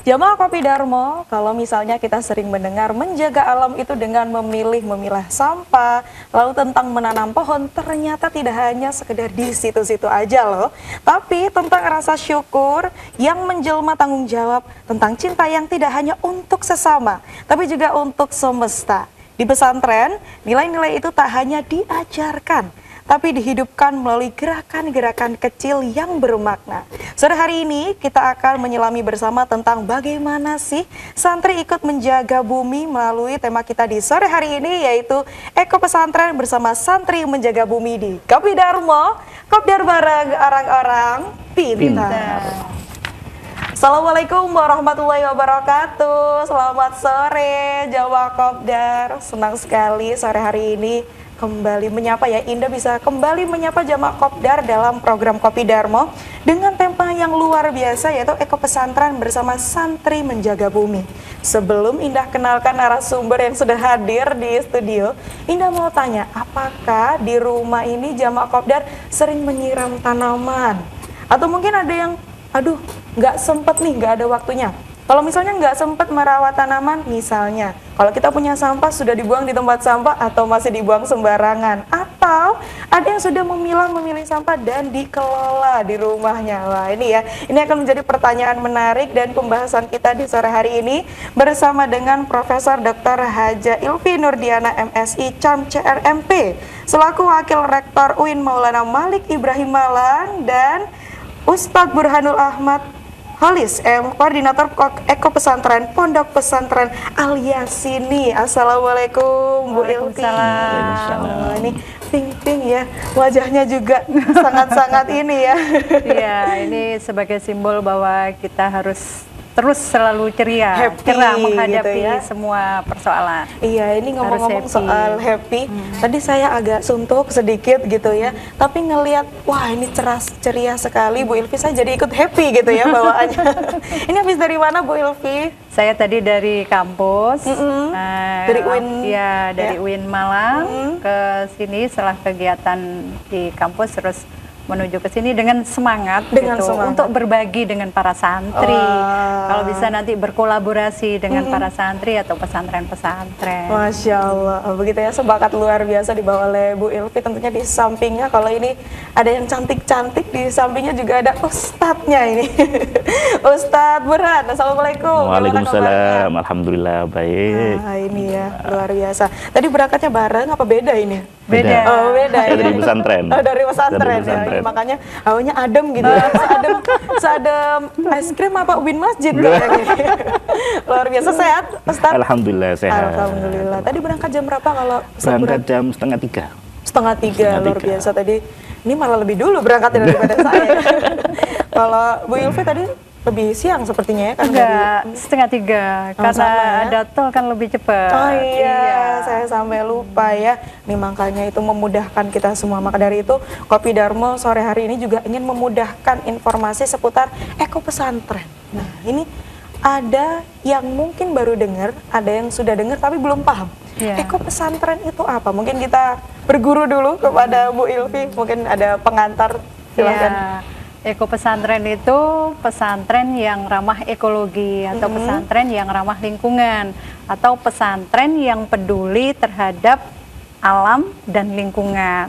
Jamaah Kopi Darmo, kalau misalnya kita sering mendengar menjaga alam itu dengan memilah sampah, lalu tentang menanam pohon, ternyata tidak hanya sekedar di situ-situ aja loh, tapi tentang rasa syukur yang menjelma tanggung jawab, tentang cinta yang tidak hanya untuk sesama, tapi juga untuk semesta. Di pesantren, nilai-nilai itu tak hanya diajarkan, tapi dihidupkan melalui gerakan-gerakan kecil yang bermakna. Sore hari ini kita akan menyelami bersama tentang bagaimana sih santri ikut menjaga bumi melalui tema kita di sore hari ini, yaitu Eko Pesantren bersama santri menjaga bumi di Kopi Darmo, Kopdar bareng orang-orang pintar. Assalamualaikum warahmatullahi wabarakatuh. Selamat sore jamaah Kopdar. Senang sekali sore hari ini kembali menyapa ya, Indah bisa kembali menyapa jamaah Kopdar dalam program Kopi Darmo dengan tema yang luar biasa, yaitu Eko Pesantren bersama santri menjaga bumi. Sebelum Indah kenalkan narasumber yang sudah hadir di studio, Indah mau tanya, apakah di rumah ini jamaah Kopdar sering menyiram tanaman? Atau mungkin ada yang, aduh nggak sempet nih, nggak ada waktunya. Kalau misalnya nggak sempat merawat tanaman, misalnya kalau kita punya sampah sudah dibuang di tempat sampah atau masih dibuang sembarangan, atau ada yang sudah memilih sampah dan dikelola di rumahnya. Wah ini ya, ini akan menjadi pertanyaan menarik dan pembahasan kita di sore hari ini bersama dengan Profesor Dr. Haja Ilvi Nurdiana MSI CAM CRMP selaku Wakil Rektor UIN Maulana Malik Ibrahim Malang dan Ustadz Burhanul Ahmad Holis, Koordinator Eko Pesantren Pondok Pesantren Al Yasini. Assalamualaikum Bu Ilvi. Waalaikumsalam. Ini pink ya, wajahnya juga sangat-sangat ini ya. Iya, ini sebagai simbol bahwa kita harus terus selalu ceria, cerah menghadapi gitu ya, semua persoalan. Iya, ini ngomong-ngomong soal happy, tadi saya agak suntuk sedikit gitu ya, tapi ngelihat, wah ini cerah ceria sekali Bu Ilvi, saya jadi ikut happy gitu ya bawaannya. Ini habis dari mana Bu Ilvi? Saya tadi dari kampus, dari UIN, ya dari UIN Malang ke sini setelah kegiatan di kampus, terus menuju ke sini dengan semangat, untuk berbagi dengan para santri. Kalau bisa nanti berkolaborasi dengan para santri atau pesantren-pesantren. Masya Allah, begitu ya, semangat luar biasa dibawa oleh Bu Ilvi. Tentunya di sampingnya, kalau ini ada yang cantik-cantik, di sampingnya juga ada ustadznya ini. Ustadz Burhan, Assalamualaikum. Waalaikumsalam, alhamdulillah baik. Nah ini ya, luar biasa. Tadi berangkatnya bareng apa beda ini? Beda. Oh beda ya. Dari pesantren. Oh dari pesantren ya. Makanya hawanya adem gitu ya. Seadem es krim apa ubin masjid kayaknya. Luar biasa. Sehat Ustadz? Alhamdulillah sehat. Alhamdulillah. Tadi berangkat jam berapa kalau? Berangkat jam setengah tiga. Setengah tiga, luar biasa. Tadi ini malah lebih dulu berangkatnya daripada saya. Kalau Bu Ilvi tadi lebih siang sepertinya ya kan? Enggak, setengah tiga, karena ada tol kan lebih cepat. Oh iya, saya sampai lupa ya. Ini makanya itu memudahkan kita semua. Maka dari itu Kopi Darmo sore hari ini juga ingin memudahkan informasi seputar Eko Pesantren. Nah ini ada yang mungkin baru dengar, ada yang sudah dengar tapi belum paham. Eko Pesantren itu apa? Mungkin kita berguru dulu kepada Bu Ilvi, mungkin ada pengantar, silakan. Eko Pesantren itu pesantren yang ramah ekologi, atau pesantren yang ramah lingkungan, atau pesantren yang peduli terhadap alam dan lingkungan.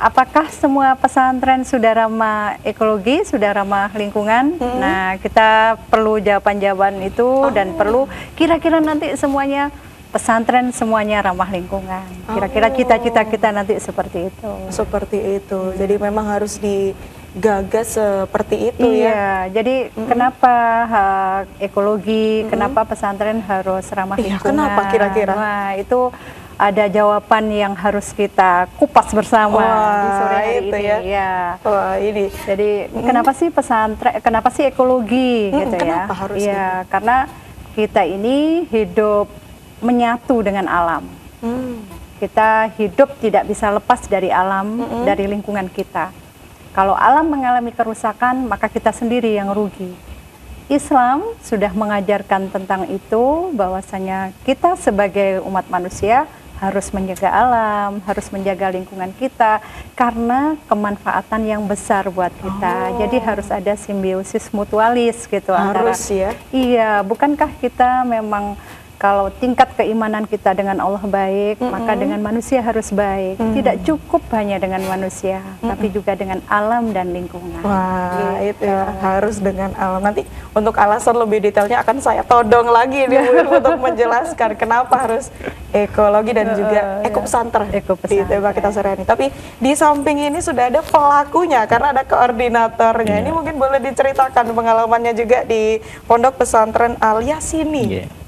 Apakah semua pesantren sudah ramah ekologi, sudah ramah lingkungan? Nah, kita perlu jawaban-jawaban itu dan perlu kira-kira nanti semuanya pesantren semuanya ramah lingkungan. Kira-kira cita-cita kita nanti seperti itu. Seperti itu. Jadi memang harus digagas seperti itu ya. Jadi kenapa ekologi, kenapa pesantren harus ramah lingkungan? Kenapa kira-kira? Wah, itu ada jawaban yang harus kita kupas bersama di sore hari ini ya. Wah, ini. Jadi kenapa sih pesantren, kenapa sih ekologi gitu ya? Kenapa harus ya, karena kita ini hidup menyatu dengan alam. Kita hidup tidak bisa lepas dari alam, dari lingkungan kita. Kalau alam mengalami kerusakan, maka kita sendiri yang rugi. Islam sudah mengajarkan tentang itu, bahwasanya kita sebagai umat manusia harus menjaga alam, harus menjaga lingkungan kita karena kemanfaatan yang besar buat kita. Jadi harus ada simbiosis mutualis gitu antara. Harus ya. Iya, bukankah kita memang kalau tingkat keimanan kita dengan Allah baik, maka dengan manusia harus baik. Tidak cukup hanya dengan manusia, tapi juga dengan alam dan lingkungan. Wah, itu ya, harus dengan alam. Nanti untuk alasan lebih detailnya akan saya todong lagi nih Bu Ilvi untuk menjelaskan kenapa harus ekologi dan juga ekopesantren di tema kita sore ini. Tapi di samping ini sudah ada pelakunya karena ada koordinatornya. Ini mungkin boleh diceritakan pengalamannya juga di Pondok Pesantren Al-Yasini.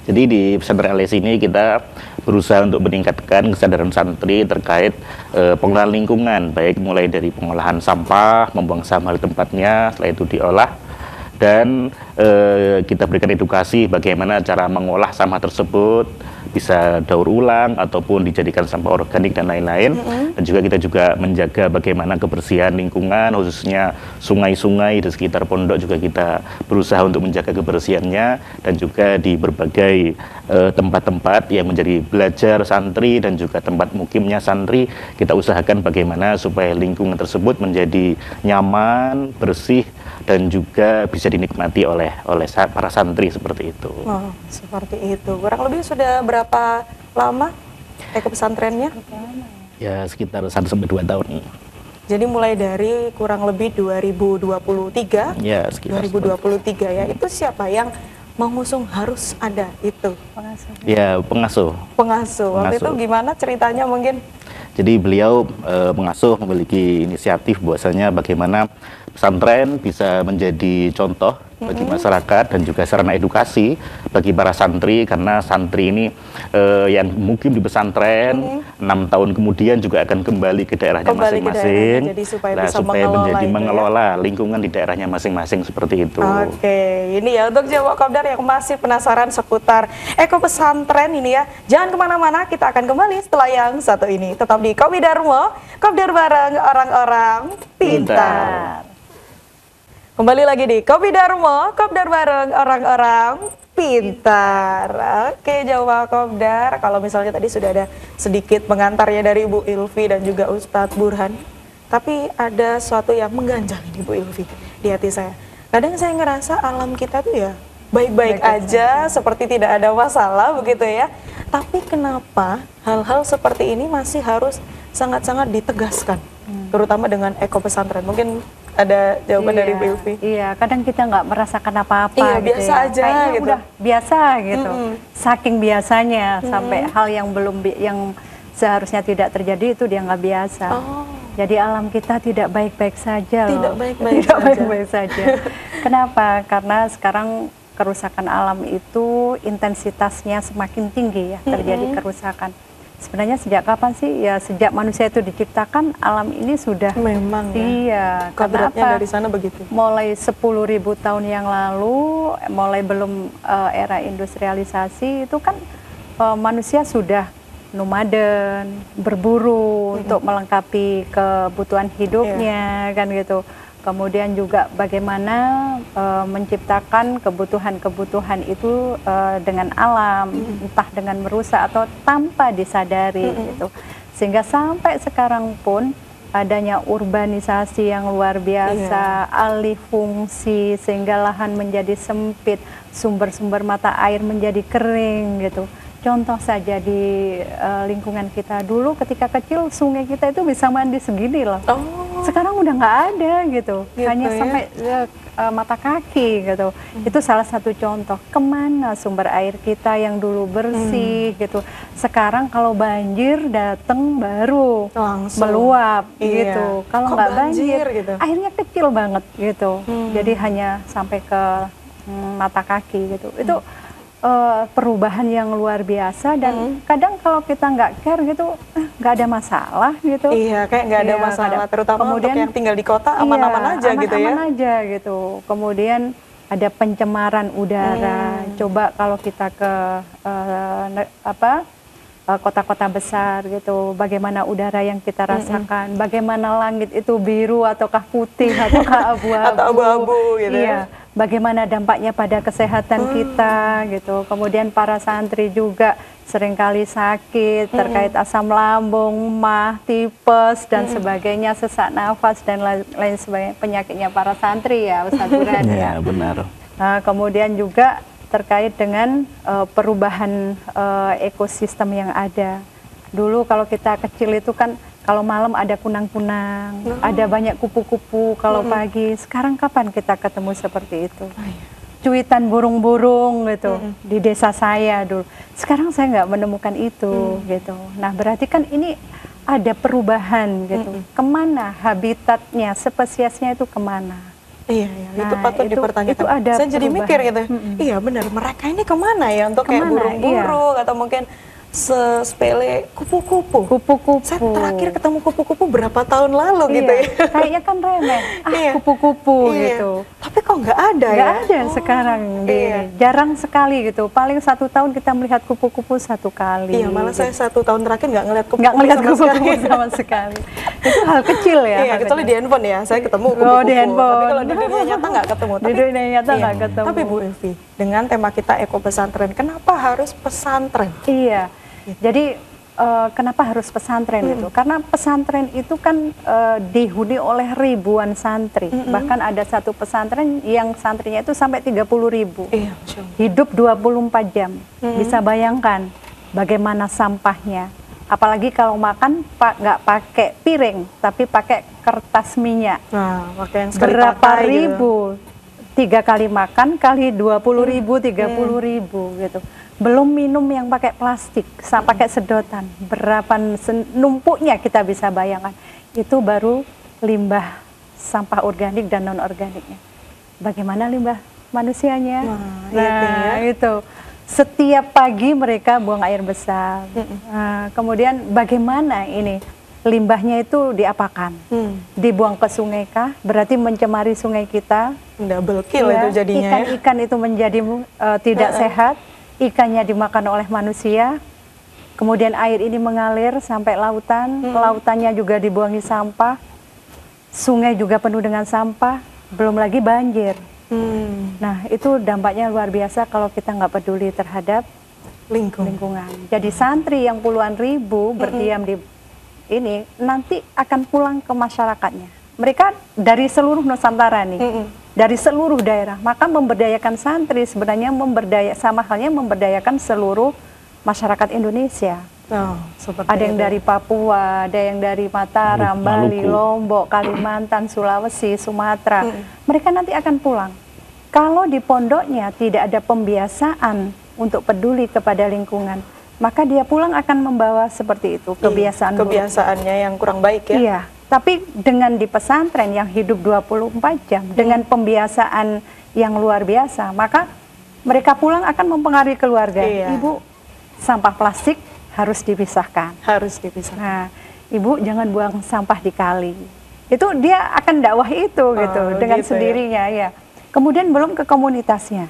Jadi di pesantren Al-Yasini ini kita berusaha untuk meningkatkan kesadaran santri terkait pengelolaan lingkungan, baik mulai dari pengolahan sampah, membuang sampah di tempatnya, setelah itu diolah, dan kita berikan edukasi bagaimana cara mengolah sampah tersebut, bisa daur ulang ataupun dijadikan sampah organik dan lain-lain. Dan juga kita juga menjaga bagaimana kebersihan lingkungan, khususnya sungai-sungai di sekitar pondok juga kita berusaha untuk menjaga kebersihannya, dan juga di berbagai tempat-tempat yang menjadi belajar santri dan juga tempat mukimnya santri, kita usahakan bagaimana supaya lingkungan tersebut menjadi nyaman, bersih, dan juga bisa dinikmati oleh para santri seperti itu. Oh, seperti itu. Kurang lebih sudah berapa lama ekopesantrennya? Ya sekitar 1-2 tahun. Jadi mulai dari kurang lebih 2023. Ya sekitar 2023 ya. Itu siapa yang mengusung harus ada itu? Pengasuh. Ya pengasuh. Pengasuh. Waktu itu gimana ceritanya mungkin? Jadi beliau pengasuh memiliki inisiatif bahwasanya bagaimana pesantren bisa menjadi contoh bagi masyarakat dan juga sarana edukasi bagi para santri, karena santri ini yang mungkin di pesantren 6 tahun kemudian juga akan kembali ke daerahnya masing-masing. Jadi supaya nah, bisa supaya mengelola, mengelola lingkungan di daerahnya masing-masing seperti itu. Oke, ini ya untuk Jawa Kopdar yang masih penasaran seputar eko pesantren ini ya. Jangan kemana-mana, kita akan kembali setelah yang satu ini. Tetap di Kopi Darmo, Kopdar bareng orang-orang pintar. Kembali lagi di Kopi Darmo, Kopdar bareng orang-orang pintar. Oke Jawa Kopdar, kalau misalnya tadi sudah ada sedikit pengantarnya dari Bu Ilvi dan juga Ustadz Burhan, tapi ada sesuatu yang mengganjal nih Bu Ilvi di hati saya. Kadang saya ngerasa alam kita tuh ya baik-baik aja, seperti tidak ada masalah begitu ya. Tapi kenapa hal-hal seperti ini masih harus sangat-sangat ditegaskan, terutama dengan eko pesantren? Mungkin ada jawaban dari Bu Ilvi. Iya, kadang kita nggak merasakan apa-apa. Iya, gitu biasa ya. aja kayaknya gitu. udah biasa gitu. Saking biasanya sampai hal yang yang seharusnya tidak terjadi itu dia nggak biasa. Jadi alam kita tidak baik-baik saja loh. Tidak baik-baik Tidak saja. baik-baik saja. Kenapa? Karena sekarang kerusakan alam itu intensitasnya semakin tinggi ya, terjadi kerusakan. Sebenarnya sejak kapan sih? Ya sejak manusia itu diciptakan, alam ini sudah Memang ya. Iya, Kodratnya kenapa? dari sana begitu. Mulai 10.000 tahun yang lalu, mulai belum era industrialisasi itu kan manusia sudah nomaden, berburu untuk melengkapi kebutuhan hidupnya, kan gitu. Kemudian juga bagaimana menciptakan kebutuhan-kebutuhan itu dengan alam, entah dengan merusak atau tanpa disadari gitu. Sehingga sampai sekarang pun adanya urbanisasi yang luar biasa, alih fungsi sehingga lahan menjadi sempit, sumber-sumber mata air menjadi kering gitu. Contoh saja di lingkungan kita dulu ketika kecil sungai kita itu bisa mandi segini loh. Sekarang udah nggak ada gitu, hanya sampai mata kaki gitu. Itu salah satu contoh kemana sumber air kita yang dulu bersih gitu. Sekarang kalau banjir datang baru langsung meluap gitu. Kalau nggak banjir gitu? airnya kecil banget gitu. Jadi hanya sampai ke mata kaki gitu. Itu perubahan yang luar biasa dan kadang kalau kita nggak care gitu nggak ada masalah gitu. Iya, kayak nggak ada masalah, terutama kemudian, untuk yang tinggal di kota aman-aman aja gitu ya. Aman aja gitu. Kemudian ada pencemaran udara. Coba kalau kita ke kota-kota besar gitu, bagaimana udara yang kita rasakan, bagaimana langit itu biru ataukah putih ataukah abu-abu, atau abu-abu gitu. Iya, bagaimana dampaknya pada kesehatan kita gitu. Kemudian para santri juga seringkali sakit terkait asam lambung, mah, tipes dan sebagainya, sesak nafas dan lain sebagainya, penyakitnya para santri ya Ustaz Burhan ya. Benar. Nah, kemudian juga terkait dengan perubahan ekosistem yang ada. Dulu kalau kita kecil itu kan kalau malam ada kunang-kunang, ada banyak kupu-kupu kalau pagi. Sekarang kapan kita ketemu seperti itu? Cuitan burung-burung gitu di desa saya dulu. Sekarang saya nggak menemukan itu gitu. Nah, berarti kan ini ada perubahan gitu. Kemana habitatnya, spesiesnya itu kemana? Iya, itu patut dipertanyakan. Itu ada saya jadi mikir gitu. Iya benar, mereka ini kemana ya untuk kayak burung-burung atau mungkin sepele kupu-kupu. Saya terakhir ketemu kupu-kupu berapa tahun lalu gitu ya. Kayaknya kan remeh, kupu-kupu gitu. Tapi kok nggak ada ya? Nggak ada sekarang. Jarang sekali gitu. Paling 1 tahun kita melihat kupu-kupu 1 kali. Iya, malah saya 1 tahun terakhir nggak ngeliat kupu-kupu. Nggak ngeliat kupu-kupu sama sekali. Itu hal kecil ya. Iya, kecuali di handphone ya. Saya ketemu kupu-kupu. Oh, di handphone. Tapi kalau di dunia nyata nggak ketemu. Di dunia nyata nggak ketemu. Tapi Bu Elvi, dengan tema kita Eko Pesantren, kenapa harus pesantren? Iya. Jadi kenapa harus pesantren itu? Karena pesantren itu kan dihuni oleh ribuan santri. Bahkan ada satu pesantren yang santrinya itu sampai 30.000. Iya, hidup 24 jam. Bisa bayangkan bagaimana sampahnya. Apalagi kalau makan nggak pakai piring, tapi pakai kertas minyak. Nah, pakai yang sekali berapa pakai ribu? Gitu. 3 kali makan kali 20.000, 30.000 gitu. Belum minum yang pakai plastik, pakai sedotan. Berapa numpuknya kita bisa bayangkan. Itu baru limbah sampah organik dan non-organiknya. Bagaimana limbah manusianya? Nah, itu. Setiap pagi mereka buang air besar. Nah, kemudian bagaimana ini? Limbahnya itu diapakan? Dibuang ke sungai kah? Berarti mencemari sungai kita. Double kill itu jadinya. Ikan-ikan itu menjadi tidak sehat. Ikannya dimakan oleh manusia, kemudian air ini mengalir sampai lautan, lautannya juga dibuangi sampah, sungai juga penuh dengan sampah, belum lagi banjir. Nah, itu dampaknya luar biasa kalau kita nggak peduli terhadap lingkungan. Jadi santri yang puluhan ribu berdiam di ini nanti akan pulang ke masyarakatnya. Mereka dari seluruh Nusantara nih. Dari seluruh daerah, maka memberdayakan santri sebenarnya sama halnya memberdayakan seluruh masyarakat Indonesia. Ada yang dari Papua, ada yang dari Mataram, Bali, Lombok, Kalimantan, Sulawesi, Sumatera. Mereka nanti akan pulang. Kalau di pondoknya tidak ada pembiasaan untuk peduli kepada lingkungan, maka dia pulang akan membawa seperti itu, kebiasaannya yang kurang baik ya. Iya. Tapi dengan di pesantren yang hidup 24 jam, dengan pembiasaan yang luar biasa, maka mereka pulang akan mempengaruhi keluarga. Ibu, sampah plastik harus dipisahkan. Harus dipisahkan. Nah, Ibu jangan buang sampah di kali. Itu dia akan dakwah itu gitu, dengan gitu sendirinya ya. Kemudian belum ke komunitasnya.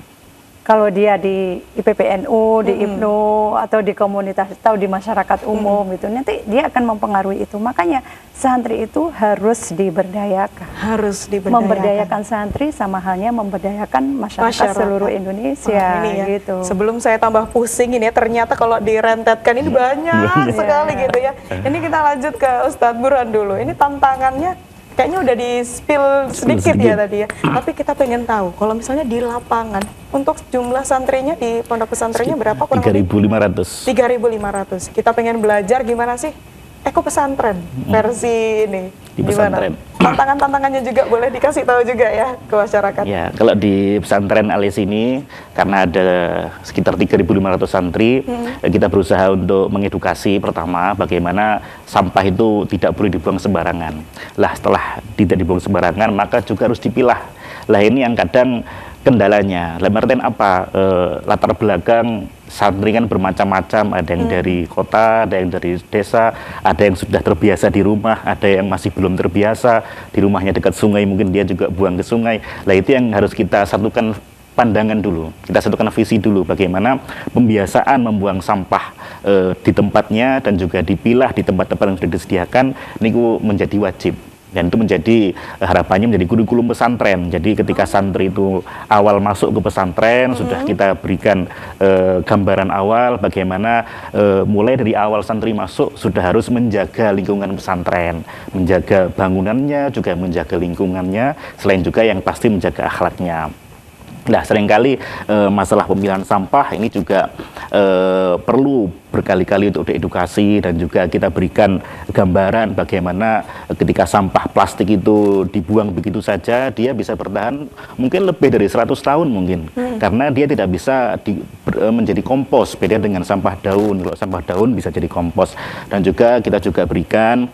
Kalau dia di IPPNU, di IPNU, atau di komunitas, atau di masyarakat umum gitu, nanti dia akan mempengaruhi itu. Makanya santri itu harus diberdayakan. Harus diberdayakan. Memberdayakan santri sama halnya memberdayakan masyarakat seluruh Indonesia. Ini ya, gitu. Sebelum saya tambah pusing ini ya, ternyata kalau direntetkan ini banyak sekali gitu ya. Ini kita lanjut ke Ustadz Burhan dulu. Ini tantangannya kayaknya udah di-spill sedikit ya tadi ya. Tapi kita pengen tahu, kalau misalnya di lapangan, untuk jumlah santrinya di pondok pesantrennya berapa? 3.500. 3.500. Kita pengen belajar gimana sih Eko Pesantren versi ini. Di pesantren. Tantangan-tantangannya juga boleh dikasih tahu juga ya ke masyarakat. Ya, kalau di pesantren Alis ini, karena ada sekitar 3.500 santri, kita berusaha untuk mengedukasi pertama bagaimana sampah itu tidak boleh dibuang sembarangan. Lah setelah tidak dibuang sembarangan, maka juga harus dipilah. Lah ini yang kadang kendalanya. Dalam artian apa? Latar belakang santri kan bermacam-macam, ada yang dari kota, ada yang dari desa, ada yang sudah terbiasa di rumah, ada yang masih belum terbiasa, di rumahnya dekat sungai mungkin dia juga buang ke sungai. Lah itu yang harus kita satukan pandangan dulu, kita satukan visi dulu bagaimana pembiasaan membuang sampah di tempatnya dan juga dipilah di tempat-tempat yang sudah disediakan niku menjadi wajib. Dan itu menjadi harapannya menjadi kurikulum pesantren. Jadi ketika santri itu awal masuk ke pesantren sudah kita berikan gambaran awal bagaimana mulai dari awal santri masuk sudah harus menjaga lingkungan pesantren, menjaga bangunannya, juga menjaga lingkungannya, selain juga yang pasti menjaga akhlaknya. Nah, seringkali masalah pemilihan sampah ini juga perlu berkali-kali untuk diedukasi, dan juga kita berikan gambaran bagaimana ketika sampah plastik itu dibuang begitu saja, dia bisa bertahan mungkin lebih dari 100 tahun mungkin, karena dia tidak bisa menjadi kompos, beda dengan sampah daun. Kalau sampah daun bisa jadi kompos. Dan juga kita juga berikan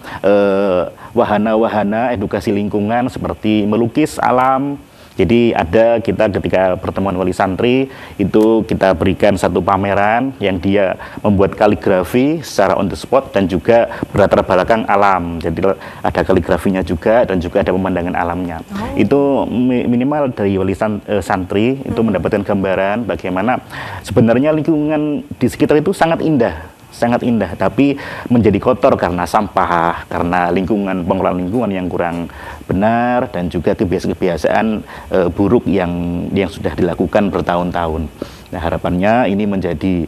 wahana-wahana edukasi lingkungan seperti melukis alam. Jadi ada kita ketika pertemuan wali santri itu kita berikan satu pameran yang dia membuat kaligrafi secara on the spot dan juga berlatar belakang alam. Jadi ada kaligrafinya juga dan juga ada pemandangan alamnya. Itu minimal dari wali santri itu mendapatkan gambaran bagaimana sebenarnya lingkungan di sekitar itu sangat indah, tapi menjadi kotor karena sampah, karena pengelolaan lingkungan yang kurang benar, dan juga kebiasaan buruk yang sudah dilakukan bertahun-tahun. Nah, harapannya ini menjadi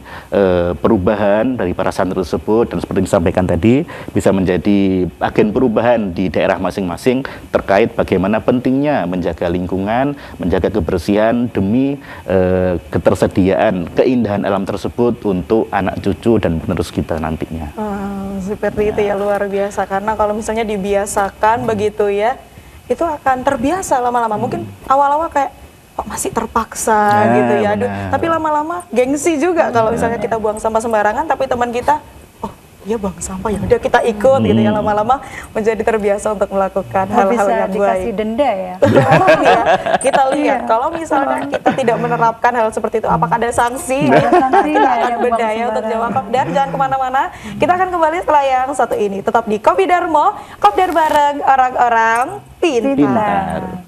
perubahan dari para santri tersebut, dan seperti disampaikan tadi bisa menjadi agen perubahan di daerah masing-masing terkait bagaimana pentingnya menjaga lingkungan, menjaga kebersihan demi ketersediaan keindahan alam tersebut untuk anak cucu dan penerus kita nantinya. Seperti itu ya, luar biasa. Karena kalau misalnya dibiasakan begitu ya, itu akan terbiasa lama-lama. Mungkin awal-awal kayak kok masih terpaksa gitu ya. Aduh, tapi lama-lama gengsi juga kalau misalnya kita buang sampah sembarangan, tapi teman kita, oh iya buang sampah ya udah kita ikut gitu ya, lama-lama menjadi terbiasa untuk melakukan hal-hal yang baik. Dikasih denda ya. Ya, kita lihat kalau misalnya kita tidak menerapkan hal seperti itu, apakah ada sanksi? Kita akan berdaya untuk jawab Kopdar. Jangan kemana-mana, kita akan kembali setelah yang satu ini. Tetap di Kopi Darmo, Kopdar bareng orang-orang pintar.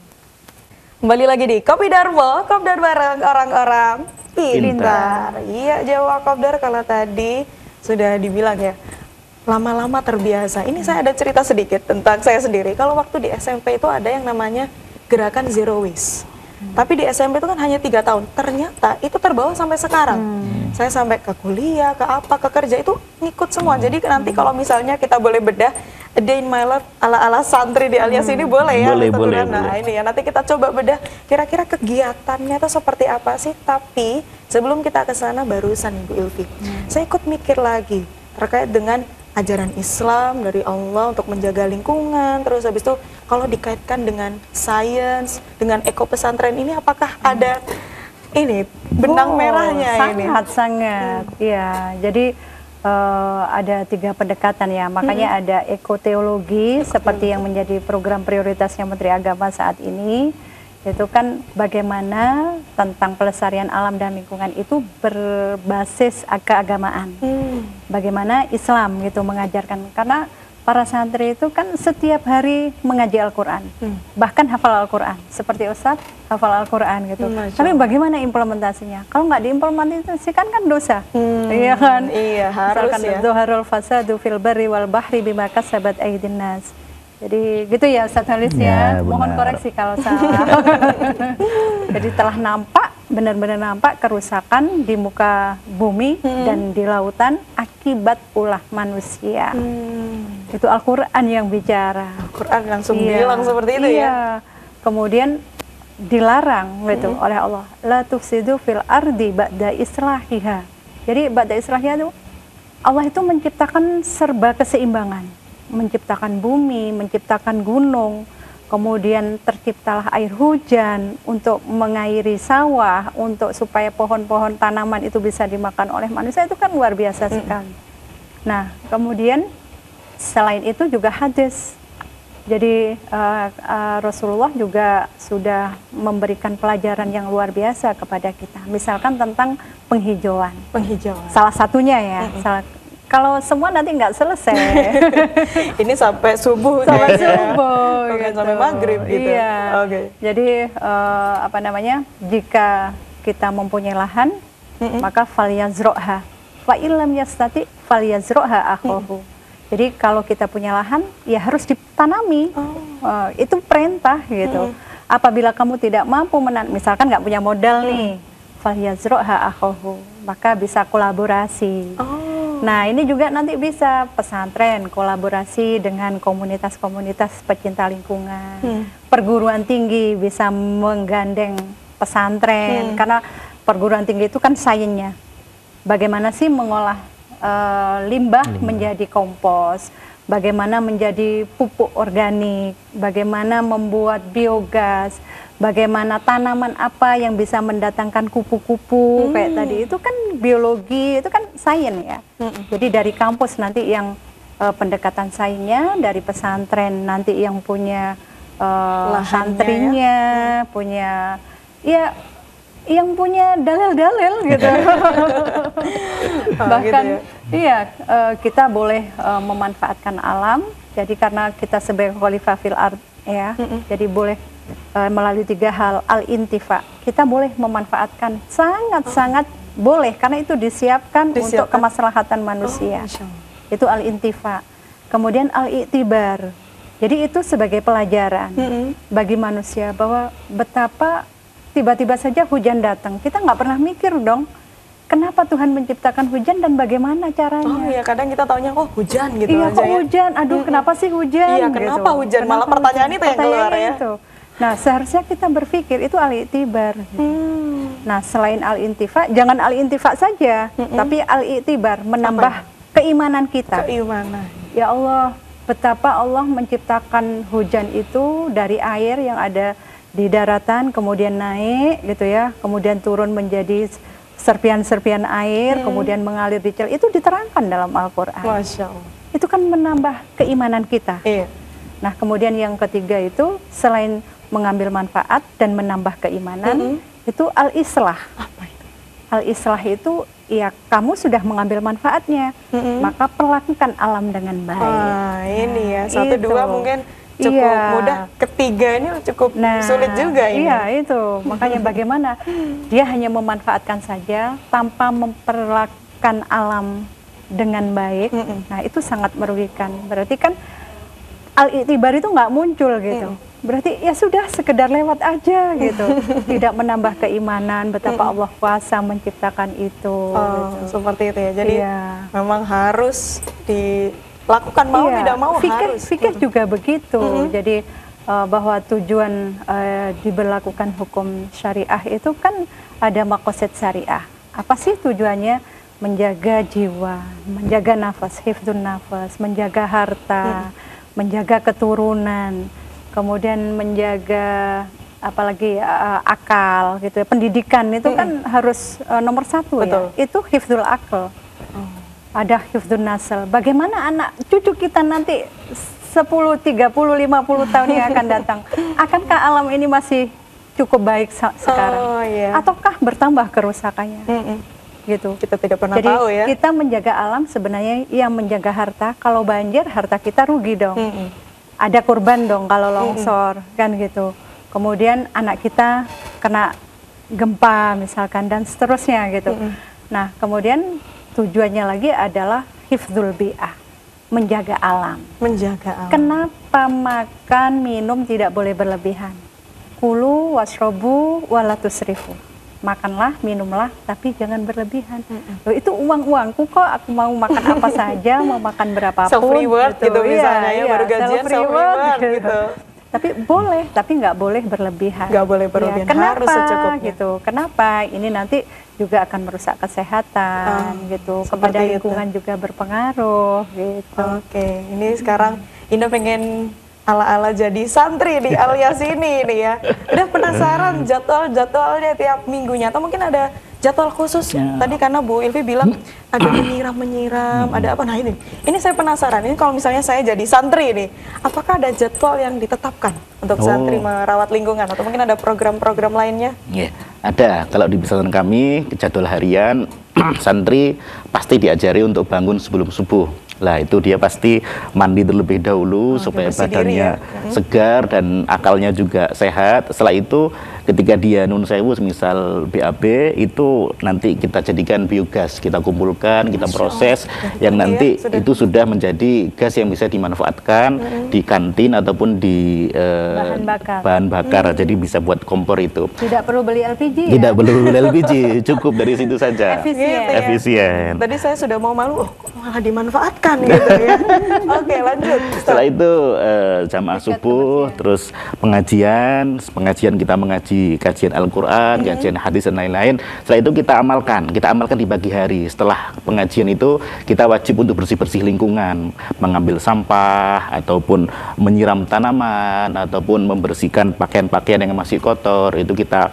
Kembali lagi di Kopi Darmo, Kopdar bareng orang-orang pintar. Iya, Jawa Kopdar, kalau tadi sudah dibilang ya, lama-lama terbiasa. Ini saya ada cerita sedikit tentang saya sendiri. Kalau waktu di SMP itu ada yang namanya gerakan Zero Waste. Tapi di SMP itu kan hanya 3 tahun. Ternyata itu terbawa sampai sekarang. Saya sampai ke kuliah, ke kerja itu ngikut semua. Jadi nanti kalau misalnya kita boleh bedah A Day in My Life ala-ala santri di alias ini boleh ya? Boleh. Nah ini ya, nanti kita coba bedah kira-kira kegiatannya itu seperti apa sih. Tapi sebelum kita ke sana, barusan Ibu Ilvi, saya ikut mikir lagi terkait dengan ajaran Islam dari Allah untuk menjaga lingkungan. Terus habis itu kalau dikaitkan dengan sains, dengan eko pesantren ini, apakah ada ini benang merahnya ini? Sangat. Iya, jadi ada 3 pendekatan ya, makanya ada ekoteologi seperti yang menjadi program prioritasnya Menteri Agama saat ini, yaitu kan bagaimana tentang pelestarian alam dan lingkungan itu berbasis keagamaan. Bagaimana Islam gitu mengajarkan, karena para santri itu kan setiap hari mengaji Al-Quran, bahkan hafal Al-Quran, seperti Ustadz hafal Al-Quran gitu. Tapi bagaimana implementasinya? Kalau nggak diimplementasikan kan dosa, iya kan? Iya, harus misalkan ya. Zuharul fasadu fil barri wal bahri bima kasabat aydin nas. Jadi gitu ya Ustadz Halis ya, mohon koreksi kalau salah. Jadi telah nampak, benar-benar nampak kerusakan di muka bumi dan di lautan akibat ulah manusia. Itu Al-Quran yang bicara. Al-Quran langsung bilang seperti itu ya. Kemudian dilarang gitu oleh Allah, la tufsidu fil ardi ba'da islahiha. Jadi ba'da islahiha itu Allah itu menciptakan serba keseimbangan, menciptakan bumi, menciptakan gunung, kemudian terciptalah air hujan untuk mengairi sawah, untuk supaya pohon-pohon tanaman itu bisa dimakan oleh manusia. Itu kan luar biasa sekali. Nah, kemudian selain itu juga hadis. Jadi Rasulullah juga sudah memberikan pelajaran yang luar biasa kepada kita. Misalkan tentang penghijauan. Penghijauan. Salah satunya ya, kalau semua nanti nggak selesai. Ini sampai subuh. Sampai kayaknya. subuh. Oke, gitu. sampai maghrib gitu. Iya. Oke. Jadi apa namanya? Jika kita mempunyai lahan, maka falyazro'ha. Fa illam yastati falyazro'ha akhuhu. Jadi kalau kita punya lahan, ya harus ditanami. Itu perintah gitu. Apabila kamu tidak mampu misalkan nggak punya modal nih, falyazro'ha akhuhu, maka bisa kolaborasi. Nah, ini juga nanti bisa pesantren kolaborasi dengan komunitas-komunitas pecinta lingkungan. Perguruan tinggi bisa menggandeng pesantren, karena perguruan tinggi itu kan sainsnya. Bagaimana sih mengolah limbah menjadi kompos, bagaimana menjadi pupuk organik, bagaimana membuat biogas, bagaimana tanaman apa yang bisa mendatangkan kupu-kupu kayak tadi, itu kan biologi, itu kan sains ya. Jadi dari kampus nanti yang pendekatan sainsnya, dari pesantren nanti yang punya santrinya, punya ya yang punya dalil-dalil gitu. Bahkan gitu ya. iya, kita boleh memanfaatkan alam. Jadi karena kita sebagai khalifah fil ard ya, jadi boleh melalui 3 hal. Al-intifa, kita boleh memanfaatkan, sangat-sangat boleh, karena itu disiapkan untuk kemaslahatan manusia. Itu al-intifa. Kemudian al-i'tibar, jadi itu sebagai pelajaran bagi manusia bahwa betapa tiba-tiba saja hujan datang, kita nggak pernah mikir dong, kenapa Tuhan menciptakan hujan dan bagaimana caranya. Oh iya, kadang kita taunya hujan gitu iya, aja kok ya. hujan, aduh kenapa sih hujan. Iya, kenapa gitu. hujan, malah pertanyaan itu yang keluar ya. Itu. Nah, seharusnya kita berpikir itu al-i'tibar. Nah, selain al-intifa, jangan al-intifa saja, tapi al-i'tibar, menambah keimanan kita. Keimanan. Ya Allah, betapa Allah menciptakan hujan itu dari air yang ada di daratan, kemudian naik gitu ya, kemudian turun menjadi serpian-serpian air, kemudian mengalir di celah. Itu diterangkan dalam Al-Quran. Masya Allah. Itu kan menambah keimanan kita. Iya. Nah, kemudian yang ketiga itu selain mengambil manfaat dan menambah keimanan, itu al-islah. Apa itu? Al-islah itu ya kamu sudah mengambil manfaatnya, maka perlakukan alam dengan baik. Ini ya, 1, itu. 2 mungkin cukup mudah, ketiga ini cukup sulit juga ini. Iya, itu. Makanya bagaimana dia hanya memanfaatkan saja tanpa memperlakukan alam dengan baik. Nah, itu sangat merugikan. Berarti kan al-i'tibar itu nggak muncul gitu. Berarti ya sudah sekedar lewat aja gitu. Tidak menambah keimanan betapa Allah kuasa menciptakan itu. Gitu. Seperti itu ya. Jadi Iya. memang harus dilakukan, mau tidak mau harus. Fikih juga begitu. Jadi bahwa tujuan diberlakukan hukum syariah itu kan ada maqasid syariah. Apa sih tujuannya? Menjaga jiwa, menjaga nafas, hifdzun nafas, menjaga harta, menjaga keturunan, kemudian menjaga apalagi akal gitu ya. Pendidikan itu kan harus nomor 1 ya. Itu hifdzul akal. Ada hifdzun nasl. Bagaimana anak cucu kita nanti 10, 30, 50 tahun yang akan datang, akankah alam ini masih cukup baik sekarang? Ataukah bertambah kerusakannya? Gitu. Kita tidak pernah Jadi tahu ya. kita menjaga alam sebenarnya yang menjaga harta. Kalau banjir harta kita rugi dong. Ada kurban dong kalau longsor kan gitu. Kemudian anak kita kena gempa misalkan dan seterusnya gitu. Nah, kemudian tujuannya lagi adalah hifdzul bi'ah, menjaga alam. Menjaga alam. Kenapa makan minum tidak boleh berlebihan? Kulu washrobu wala tusrifu. Makanlah, minumlah, tapi jangan berlebihan. Loh, itu uang-uangku kok, aku mau makan apa saja, mau makan berapapun. Self-reward gitu misalnya ya, baru gajian self-reward gitu. Tapi boleh, tapi nggak boleh berlebihan. Nggak boleh berlebihan, kenapa, harus secukupnya. Gitu. Kenapa? Ini nanti juga akan merusak kesehatan gitu. Kepada lingkungan juga berpengaruh gitu. Oke, ini sekarang Indah pengen ala-ala jadi santri di Alias ini nih ya. Udah penasaran jadwal-jadwalnya tiap minggunya atau mungkin ada jadwal khusus? Tadi karena Bu Ilvi bilang ada menyiram, ada apa? Nah ini saya penasaran. Ini kalau misalnya saya jadi santri nih, apakah ada jadwal yang ditetapkan untuk santri merawat lingkungan atau mungkin ada program-program lainnya? Ya, ada. Kalau di pesantren kami jadwal harian santri pasti diajari untuk bangun sebelum subuh. Lah itu dia pasti mandi terlebih dahulu supaya badannya segar dan akalnya juga sehat. Setelah itu ketika dia nun sewu misal BAB itu nanti kita jadikan biogas, kita kumpulkan, kita proses yang nanti itu sudah menjadi gas yang bisa dimanfaatkan di kantin ataupun di bahan bakar. Jadi bisa buat kompor itu. Tidak perlu beli LPG ya? Tidak perlu beli LPG, cukup dari situ saja. Efisien. Tadi saya sudah mau malu, kok malah dimanfaatkan gitu ya. Oke, lanjut. Setelah itu jamaah subuh, terus pengajian kita mengaji kajian Al-Quran, kajian hadis dan lain-lain. Setelah itu kita amalkan di pagi hari. Setelah pengajian itu kita wajib untuk bersih-bersih lingkungan, mengambil sampah ataupun menyiram tanaman ataupun membersihkan pakaian-pakaian yang masih kotor. Itu kita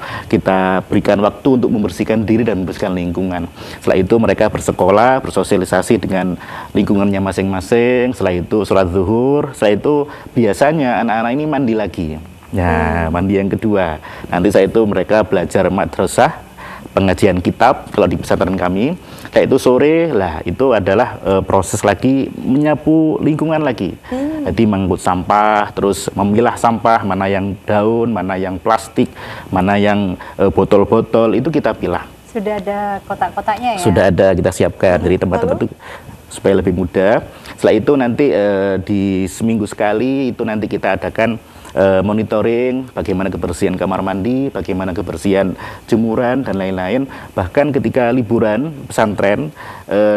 berikan waktu untuk membersihkan diri dan membersihkan lingkungan. Setelah itu mereka bersekolah, bersosialisasi dengan lingkungannya masing-masing. Setelah itu sholat zuhur. Setelah itu biasanya anak-anak ini mandi lagi. Ya, mandi yang kedua. Nanti setelah itu mereka belajar madrasah, pengajian kitab kalau di pesantren kami. Setelah itu sore lah itu adalah proses lagi menyapu lingkungan lagi. Jadi mengangkut sampah, terus memilah sampah, mana yang daun, mana yang plastik, mana yang botol-botol itu kita pilah. Sudah ada kotak-kotaknya ya? Sudah ada, kita siapkan dari tempat-tempat itu supaya lebih mudah. Setelah itu nanti di seminggu sekali itu nanti kita adakan monitoring bagaimana kebersihan kamar mandi, bagaimana kebersihan jemuran dan lain-lain. Bahkan ketika liburan pesantren,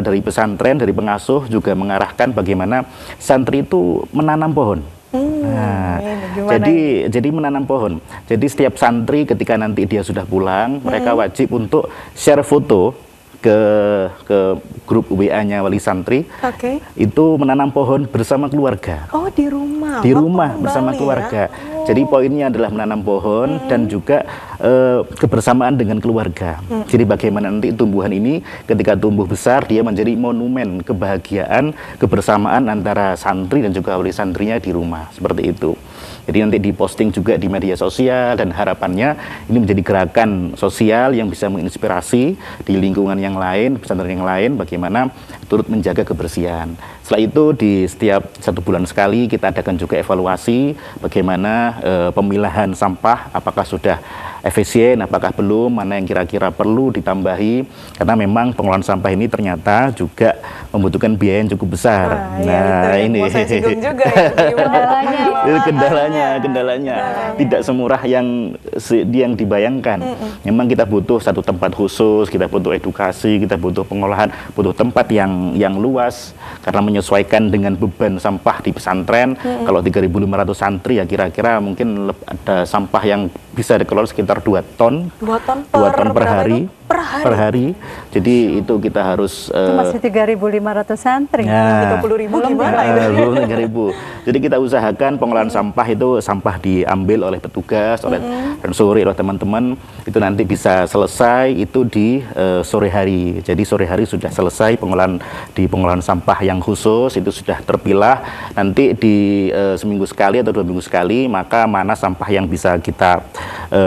dari pengasuh juga mengarahkan bagaimana santri itu menanam pohon. Jadi menanam pohon. Jadi setiap santri ketika nanti dia sudah pulang, mereka wajib untuk share foto ke grup WA-nya wali santri. Itu menanam pohon bersama keluarga. Oh, di rumah. Di rumah bersama keluarga. Ya? Jadi poinnya adalah menanam pohon dan juga kebersamaan dengan keluarga. Jadi bagaimana nanti tumbuhan ini ketika tumbuh besar dia menjadi monumen kebahagiaan, kebersamaan antara santri dan juga wali santrinya di rumah. Seperti itu. Jadi nanti diposting juga di media sosial dan harapannya ini menjadi gerakan sosial yang bisa menginspirasi di lingkungan yang lain, pesantren yang lain, bagaimana turut menjaga kebersihan. Setelah itu di setiap 1 bulan sekali kita adakan juga evaluasi bagaimana pemilahan sampah, apakah sudah efisien, apakah belum, mana yang kira-kira perlu ditambahi, karena memang pengelolaan sampah ini ternyata juga membutuhkan biaya yang cukup besar. Ini saya singgung juga ya, kendalanya tidak semurah yang dibayangkan. Memang kita butuh satu tempat khusus, kita butuh edukasi, kita butuh pengolahan, butuh tempat yang luas karena menyesuaikan dengan beban sampah di pesantren. Kalau 3.500 santri ya kira-kira mungkin ada sampah yang bisa dikelola sekitar 2 ton per hari. Per hari. Jadi itu kita harus itu masih 3.500 santri. 30.000 gimana itu? Belum 3.000. Jadi kita usahakan pengolahan sampah itu sampah diambil oleh petugas, dan sore oleh teman-teman itu nanti bisa selesai itu di sore hari. Jadi sore hari sudah selesai pengolahan sampah yang khusus itu sudah terpilah. Nanti di seminggu sekali atau 2 minggu sekali maka mana sampah yang bisa kita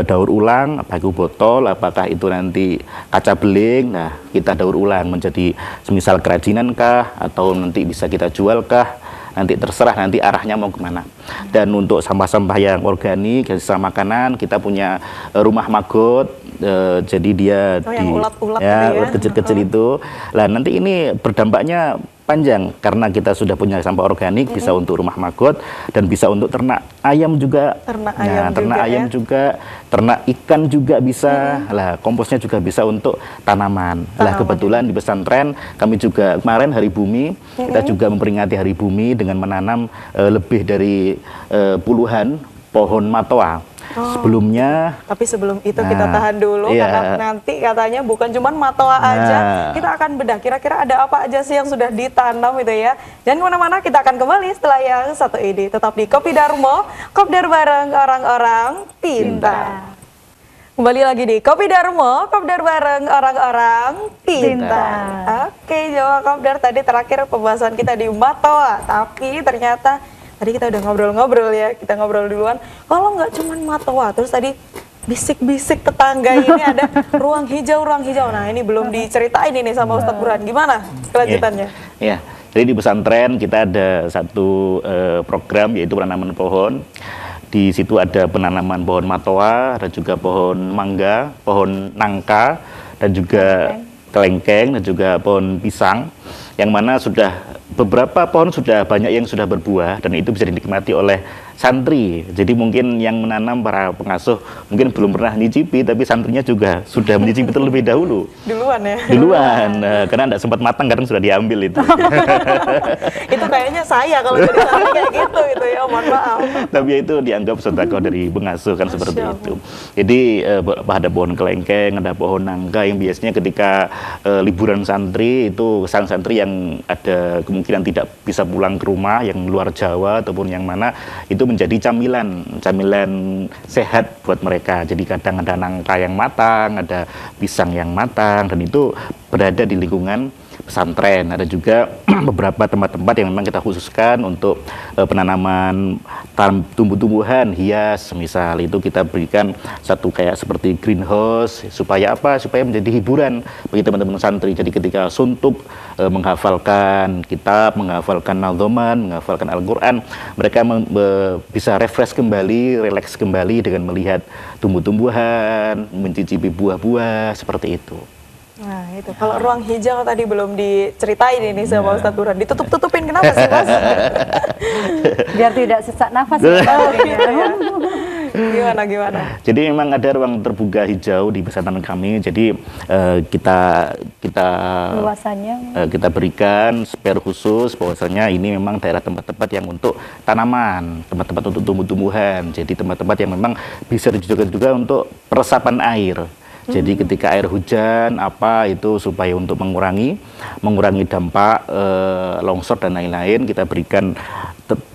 daur ulang, apakah itu botol, apakah itu nanti kaca beling, nah kita daur ulang menjadi semisal kerajinan kah, atau nanti bisa kita jual kah, nanti terserah nanti arahnya mau kemana. Dan untuk sampah-sampah yang organik, sisa makanan, kita punya rumah magot, jadi dia ulat kecil-kecil itu. Lah nanti ini berdampaknya panjang karena kita sudah punya sampah organik, bisa untuk rumah magot dan bisa untuk ternak ayam juga. Ternak ayam juga, ternak ikan juga bisa. Lah komposnya juga bisa untuk tanaman. Lah kebetulan di pesantren kami juga kemarin Hari Bumi, kita juga memperingati Hari Bumi dengan menanam lebih dari puluhan pohon matoa. Sebelumnya, tapi sebelum itu kita tahan dulu karena nanti katanya bukan cuma matoa aja, kita akan bedah kira-kira ada apa aja sih yang sudah ditanam itu ya. Jangan kemana-mana, kita akan kembali setelah yang satu ini. Tetap di Kopi Darmo, Kopdar bareng orang-orang pintar. Kembali lagi di Kopi Darmo, Kopdar bareng orang-orang pintar. Oke, Jawa Kopdar, tadi terakhir pembahasan kita di matoa, tapi ternyata tadi kita udah ngobrol-ngobrol ya, kita ngobrol duluan. Kalau nggak cuma matoa, terus tadi bisik-bisik tetangga ini ada ruang hijau. Nah, ini belum diceritain ini sama Ustadz Burhan. Gimana kelanjutannya? Ya, jadi di pesantren kita ada satu program yaitu penanaman pohon. Di situ ada penanaman pohon matoa, ada juga pohon mangga, pohon nangka, dan juga kelengkeng, dan juga pohon pisang. Yang mana sudah beberapa pohon sudah banyak yang sudah berbuah dan itu bisa dinikmati oleh santri. Jadi mungkin yang menanam para pengasuh mungkin belum pernah nyicipi, tapi santrinya juga sudah menyicipi terlebih dahulu. Duluan ya? Duluan, karena tidak sempat matang karena sudah diambil itu. Itu kayaknya saya kalau jadi santri kayak gitu ya, mohon maaf. Tapi itu dianggap sedekah dari pengasuh kan seperti itu. Jadi ada pohon kelengkeng, ada pohon nangka yang biasanya ketika liburan santri itu sang santri yang ada kemungkinan tidak bisa pulang ke rumah yang luar Jawa ataupun yang mana itu menjadi camilan sehat buat mereka. Jadi kadang ada nangka yang matang, ada pisang yang matang, dan itu berada di lingkungan pesantren. Ada juga beberapa tempat-tempat yang memang kita khususkan untuk penanaman tumbuh-tumbuhan hias. Misal itu kita berikan satu kayak seperti greenhouse supaya apa? Supaya menjadi hiburan bagi teman-teman santri. Jadi ketika suntuk menghafalkan kitab, menghafalkan nadzoman, menghafalkan Al-Qur'an, mereka bisa refresh kembali, relax kembali dengan melihat tumbuh-tumbuhan, mencicipi buah-buah seperti itu. Nah itu, kalau ruang hijau tadi belum diceritain ini sama Ustadz Burhan, ditutup-tutupin kenapa sih Mas? Biar tidak sesak nafas. Gimana? Jadi memang ada ruang terbuka hijau di pesantren kami. Jadi luasannya kita berikan spare khusus bahwasanya ini memang daerah tempat-tempat yang untuk tanaman, tempat-tempat untuk tumbuh-tumbuhan. Jadi tempat-tempat yang memang bisa digunakan juga untuk peresapan air. Jadi ketika air hujan itu supaya untuk mengurangi dampak longsor dan lain-lain, kita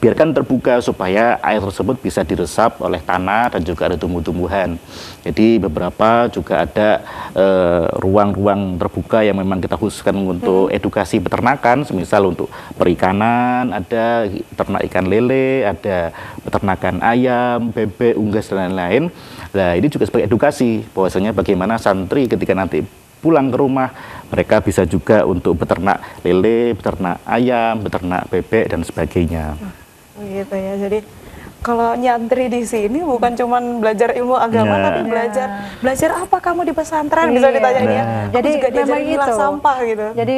biarkan terbuka supaya air tersebut bisa diresap oleh tanah dan juga ada tumbuh-tumbuhan. Jadi beberapa juga ada ruang-ruang terbuka yang memang kita khususkan untuk edukasi peternakan, semisal untuk perikanan, ada ternak ikan lele, ada peternakan ayam, bebek, unggas dan lain-lain. Nah, ini juga sebagai edukasi bahwasanya bagaimana santri ketika nanti pulang ke rumah mereka bisa juga untuk beternak lele, beternak ayam, beternak bebek dan sebagainya. Gitu ya. Jadi kalau nyantri di sini bukan cuma belajar ilmu agama, tapi belajar apa kamu di pesantren, bisa ditanyain ya. Jadi juga memang itu sampah gitu. Jadi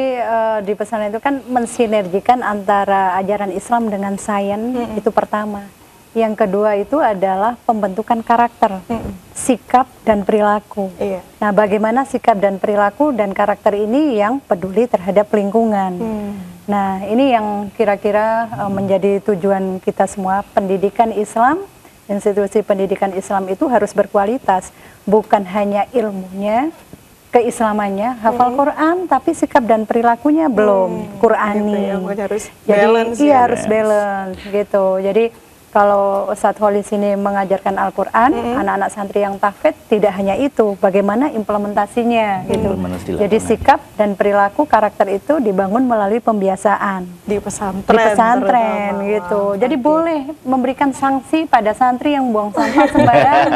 di pesantren itu kan mensinergikan antara ajaran Islam dengan sains, itu pertama. Yang kedua itu adalah pembentukan karakter, sikap dan perilaku. Iya. Nah, bagaimana sikap dan perilaku dan karakter ini yang peduli terhadap lingkungan. Nah, ini yang kira-kira menjadi tujuan kita semua. Pendidikan Islam, institusi pendidikan Islam itu harus berkualitas, bukan hanya ilmunya, keislamannya, hafal Quran, tapi sikap dan perilakunya belum Qurani. Gitu ya, harus jadi balance. Iya, harus balance gitu. Jadi kalau Ustadz Khalis ini mengajarkan Al-Quran, anak-anak santri yang tahfidz tidak hanya itu, bagaimana implementasinya gitu. Jadi sikap dan perilaku karakter itu dibangun melalui pembiasaan di pesantren. Gitu. Jadi boleh memberikan sanksi pada santri yang buang sampah sembarangan.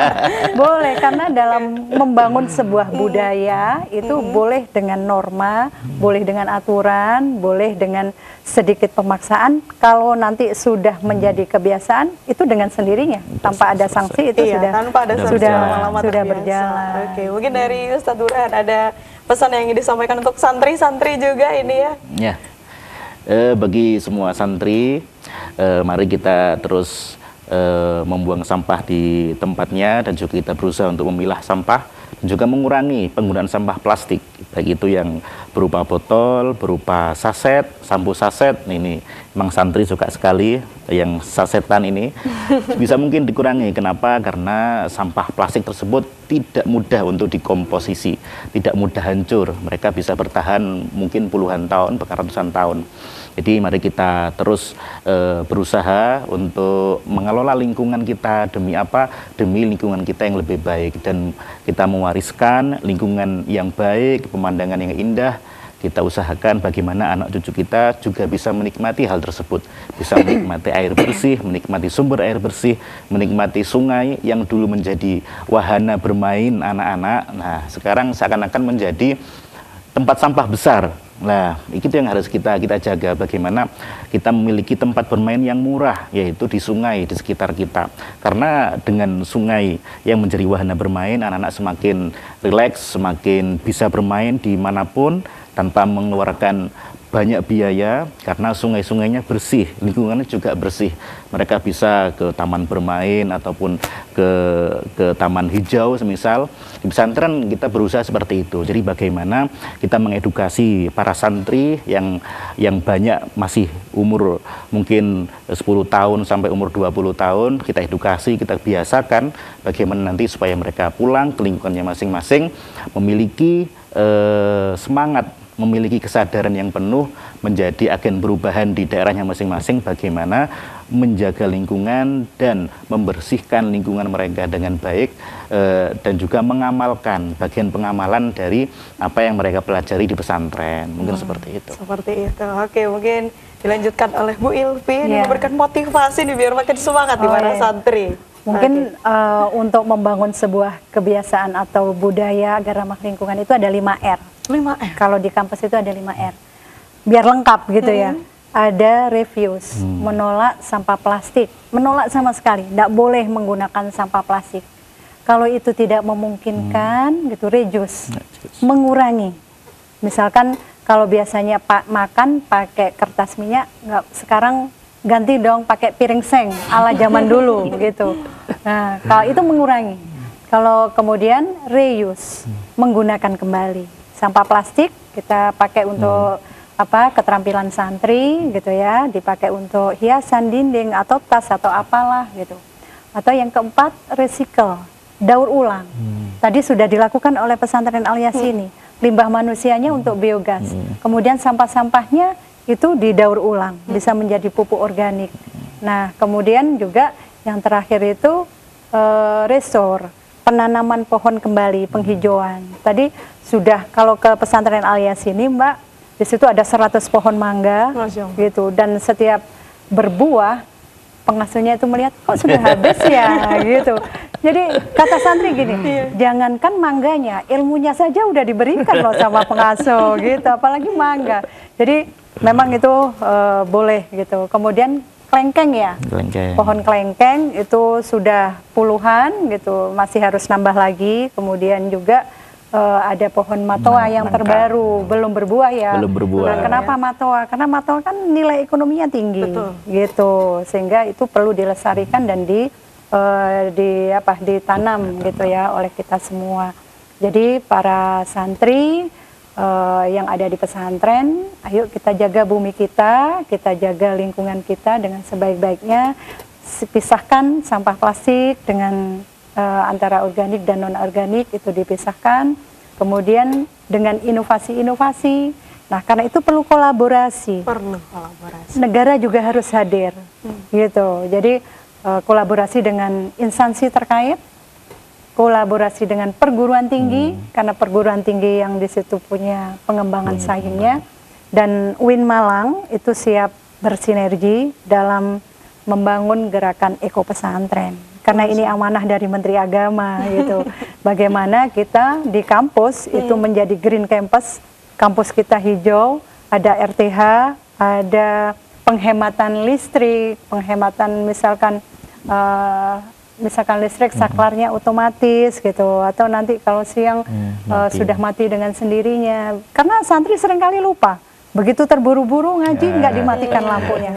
Boleh, karena dalam membangun sebuah budaya itu boleh dengan norma, boleh dengan aturan, boleh dengan sedikit pemaksaan. Kalau nanti sudah menjadi kebiasaan, itu dengan sendirinya tanpa ada sanksi itu sudah berjalan. Oke, mungkin dari Ustadz Burhan ada pesan yang ingin disampaikan untuk santri-santri juga ini ya. Ya, bagi semua santri, mari kita terus membuang sampah di tempatnya dan juga kita berusaha untuk memilah sampah dan juga mengurangi penggunaan sampah plastik, baik itu yang berupa botol, berupa saset, sampo saset. Ini memang santri suka sekali yang sasetan ini. Bisa mungkin dikurangi. Kenapa? Karena sampah plastik tersebut tidak mudah untuk dikomposisi, tidak mudah hancur. Mereka bisa bertahan mungkin puluhan tahun, bahkan ratusan tahun. Jadi mari kita terus berusaha untuk mengelola lingkungan kita. Demi apa? Demi lingkungan kita yang lebih baik, dan kita mewariskan lingkungan yang baik, pemandangan yang indah kita usahakan bagaimana anak cucu kita juga bisa menikmati hal tersebut, bisa menikmati air bersih, menikmati sumber air bersih, menikmati sungai yang dulu menjadi wahana bermain anak-anak. Nah, sekarang seakan-akan menjadi tempat sampah besar. Nah, itu yang harus kita jaga, bagaimana kita memiliki tempat bermain yang murah, yaitu di sungai di sekitar kita. Karena dengan sungai yang menjadi wahana bermain, anak-anak semakin rileks, semakin bisa bermain dimanapun tanpa mengeluarkan banyak biaya, karena sungai-sungainya bersih, lingkungannya juga bersih. Mereka bisa ke taman bermain ataupun ke taman hijau semisal. Di pesantren kita berusaha seperti itu. Jadi bagaimana kita mengedukasi para santri yang banyak masih umur mungkin 10 tahun sampai umur 20 tahun, kita edukasi, kita biasakan bagaimana nanti supaya mereka pulang ke lingkungannya masing-masing memiliki semangat, memiliki kesadaran yang penuh, menjadi agen perubahan di daerahnya masing-masing, bagaimana menjaga lingkungan dan membersihkan lingkungan mereka dengan baik, dan juga mengamalkan bagian pengamalan dari apa yang mereka pelajari di pesantren. Mungkin seperti itu. Seperti itu. Oke, mungkin dilanjutkan oleh Bu Ilvi, memberikan motivasi nih biar makin semangat di para santri. Mungkin untuk membangun sebuah kebiasaan atau budaya agar ramah lingkungan itu ada 5R. 5R. Kalau di kampus itu ada 5R. Biar lengkap gitu ya. Ada refuse, menolak sampah plastik. Menolak sama sekali, tidak boleh menggunakan sampah plastik. Kalau itu tidak memungkinkan, gitu, reduce, mengurangi. Misalkan kalau biasanya makan pakai kertas minyak, sekarang ganti dong pakai piring seng ala zaman dulu gitu. Nah, kalau itu mengurangi. Kalau kemudian reuse, menggunakan kembali. Sampah plastik kita pakai untuk keterampilan santri gitu ya, dipakai untuk hiasan dinding atau tas atau apalah gitu. Atau yang keempat, recycle, daur ulang. Tadi sudah dilakukan oleh pesantren Al Yasini. Limbah manusianya untuk biogas. Kemudian sampah-sampahnya itu didaur ulang, bisa menjadi pupuk organik. Nah, kemudian juga yang terakhir itu restore, penanaman pohon kembali, penghijauan. Tadi sudah, kalau ke pesantren Al Yasini, Mbak, di situ ada 100 pohon mangga gitu, dan setiap berbuah pengasuhnya itu melihat kok sudah habis ya gitu. Jadi kata santri gini, jangankan mangganya, ilmunya saja udah diberikan loh sama pengasuh gitu, apalagi mangga. Jadi memang itu boleh gitu. Kemudian kelengkeng ya, pohon kelengkeng itu sudah puluhan gitu, masih harus nambah lagi. Kemudian juga ada pohon matoa yang terbaru, belum berbuah ya. Belum berbuah. Nah, kenapa matoa? Karena matoa kan nilai ekonominya tinggi, gitu, sehingga itu perlu dilestarikan dan ditanam gitu ya oleh kita semua. Jadi para santri yang ada di pesantren, ayo kita jaga bumi kita jaga lingkungan kita dengan sebaik-baiknya, pisahkan sampah plastik dengan antara organik dan non-organik itu dipisahkan, kemudian dengan inovasi-inovasi. Nah, karena itu perlu kolaborasi. Negara juga harus hadir, gitu. Jadi kolaborasi dengan instansi terkait, kolaborasi dengan perguruan tinggi, karena perguruan tinggi yang di situ punya pengembangan saingnya, dan UIN Malang itu siap bersinergi dalam membangun gerakan eko pesantren. Karena ini amanah dari Menteri Agama gitu. Bagaimana kita di kampus itu menjadi green campus, kampus kita hijau, ada RTH, ada penghematan listrik, penghematan misalkan listrik saklarnya otomatis gitu, atau nanti kalau siang sudah mati dengan sendirinya. Karena santri seringkali lupa. Begitu terburu-buru ngaji nggak dimatikan lampunya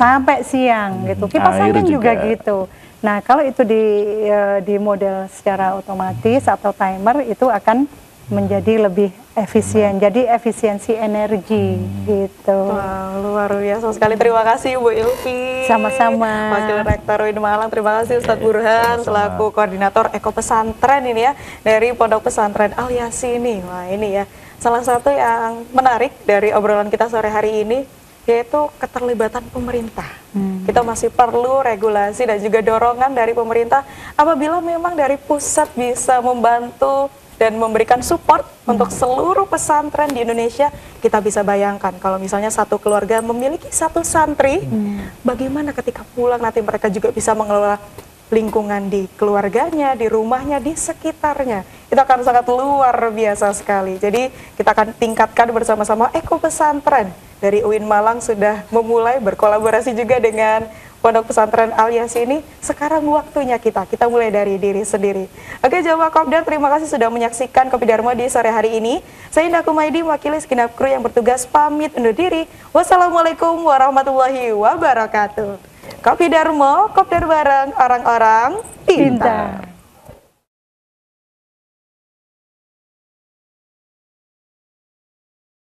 sampai siang gitu. Kipas angin juga gitu. Nah, kalau itu di model secara otomatis atau timer itu akan menjadi lebih efisien. Jadi efisiensi energi gitu. Wah, luar biasa sekali. Terima kasih Bu Ilvi. Sama-sama. Wakil Rektor UIN Malang. Terima kasih Ustadz Burhan selaku koordinator eko pesantren ini ya dari Pondok Pesantren Al Yasini. Wah, ini ya salah satu yang menarik dari obrolan kita sore hari ini, yaitu keterlibatan pemerintah. Kita masih perlu regulasi dan juga dorongan dari pemerintah apabila memang dari pusat bisa membantu dan memberikan support untuk seluruh pesantren di Indonesia. Kita bisa bayangkan kalau misalnya satu keluarga memiliki satu santri, bagaimana ketika pulang nanti mereka juga bisa mengelola lingkungan di keluarganya, di rumahnya, di sekitarnya. Itu akan sangat luar biasa sekali. Jadi kita akan tingkatkan bersama-sama Eko Pesantren. Dari UIN Malang sudah memulai berkolaborasi juga dengan Pondok Pesantren Al Yasin ini. Sekarang waktunya kita mulai dari diri sendiri. Oke, jamaah Kopdar, terima kasih sudah menyaksikan Kopi Dharma di sore hari ini. Saya Indah Kumaidi, mewakili segenap kru yang bertugas pamit undur diri. Wassalamualaikum warahmatullahi wabarakatuh. Kopi Dharma, Kopdar bareng orang-orang pintar.